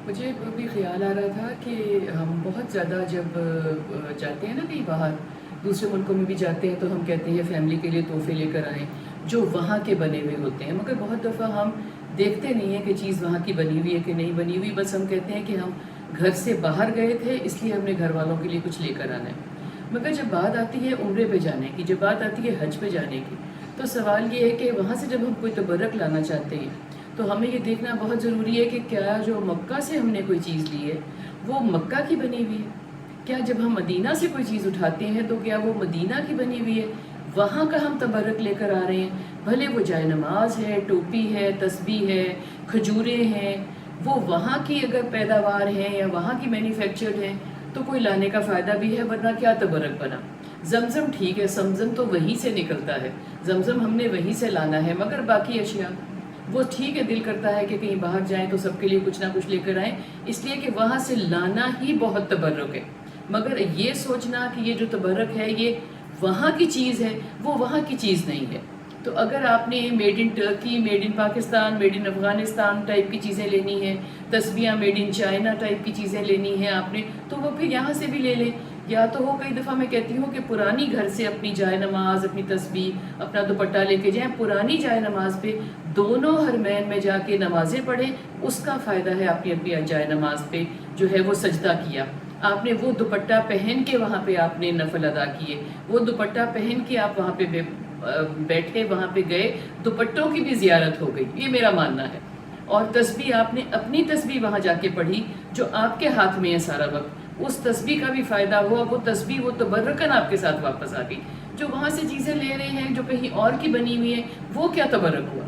مجھے بھی خیال آ رہا تھا کہ ہم بہت زیادہ جب جاتے ہیں نا کہیں باہر، دوسرے ملکوں میں بھی جاتے ہیں تو ہم کہتے ہیں فیملی کے لیے تحفے لے کر آئیں جو وہاں کے بنے ہوئے ہوتے ہیں، مگر بہت دفعہ ہم دیکھتے نہیں ہیں کہ چیز وہاں کی بنی ہوئی ہے کہ نہیں بنی ہوئی، بس ہم کہتے ہیں کہ ہم گھر سے باہر گئے تھے اس لیے ہم نے گھر والوں کے لیے کچھ لے کر آنا ہے۔ مگر جب بات آتی ہے عمرے پہ جانے کی، جب بات آتی ہے حج پہ جانے کی، تو سوال یہ ہے کہ وہاں سے جب ہم کوئی تبرک لانا چاہتے ہیں تو ہمیں یہ دیکھنا بہت ضروری ہے کہ کیا جو مکہ سے ہم نے کوئی چیز لی ہے وہ مکہ کی بنی ہوئی ہے، کیا جب ہم مدینہ سے کوئی چیز اٹھاتے ہیں تو کیا وہ مدینہ کی بنی ہوئی ہے، وہاں کا ہم تبرک لے کر آ رہے ہیں، بھلے وہ جائے نماز ہے، ٹوپی ہے، تسبیح ہے، کھجوریں ہیں، وہ وہاں کی اگر پیداوار ہیں یا وہاں کی مینوفیکچرڈ ہیں تو کوئی لانے کا فائدہ بھی ہے، ورنہ کیا تبرک بنا۔ زمزم ٹھیک ہے، زمزم تو وہیں سے نکلتا ہے، زمزم ہم نے وہیں سے لانا ہے، مگر باقی اشیاء وہ ٹھیک ہے، دل کرتا ہے کہ کہیں باہر جائیں تو سب کے لیے کچھ نہ کچھ لے کر آئیں، اس لیے کہ وہاں سے لانا ہی بہت تبرک ہے، مگر یہ سوچنا کہ یہ جو تبرک ہے یہ وہاں کی چیز ہے، وہ وہاں کی چیز نہیں ہے۔ تو اگر آپ نے made in Turkey, made in Pakistan, made in Afghanistan type کی چیزیں لینی ہیں، تسبیحاں میڈ ان چائنا ٹائپ کی چیزیں لینی ہیں آپ نے، تو وہ پھر یہاں سے بھی لے لیں، یا تو وہ کئی دفعہ میں کہتی ہوں کہ پرانی گھر سے اپنی جائے نماز، اپنی تسبیح، اپنا دوپٹہ لے کے جائیں، پرانی جائے نماز پہ دونوں حرمین میں جا کے نمازیں پڑھیں، اس کا فائدہ ہے اپنی اپنی جائے نماز پہ جو ہے وہ سجدہ کیا، آپ نے وہ دوپٹہ پہن کے وہاں پہ آپ نے نفل ادا کیے، وہ دوپٹہ پہن کے آپ وہاں پہ بیٹھے، وہاں پہ گئے، دوپٹوں کی بھی زیارت ہو گئی، یہ میرا ماننا ہے۔ اور تسبیح آپ نے اپنی تسبیح وہاں جا کے پڑھی جو آپ کے ہاتھ میں ہے سارا وقت، اس تسبیح کا بھی فائدہ ہوا، وہ تسبیح وہ تبرکن آپ کے ساتھ واپس آ گئی۔ جو وہاں سے چیزیں لے رہے ہیں جو کہیں اور کی بنی ہوئی ہیں، وہ کیا تبرک ہوا؟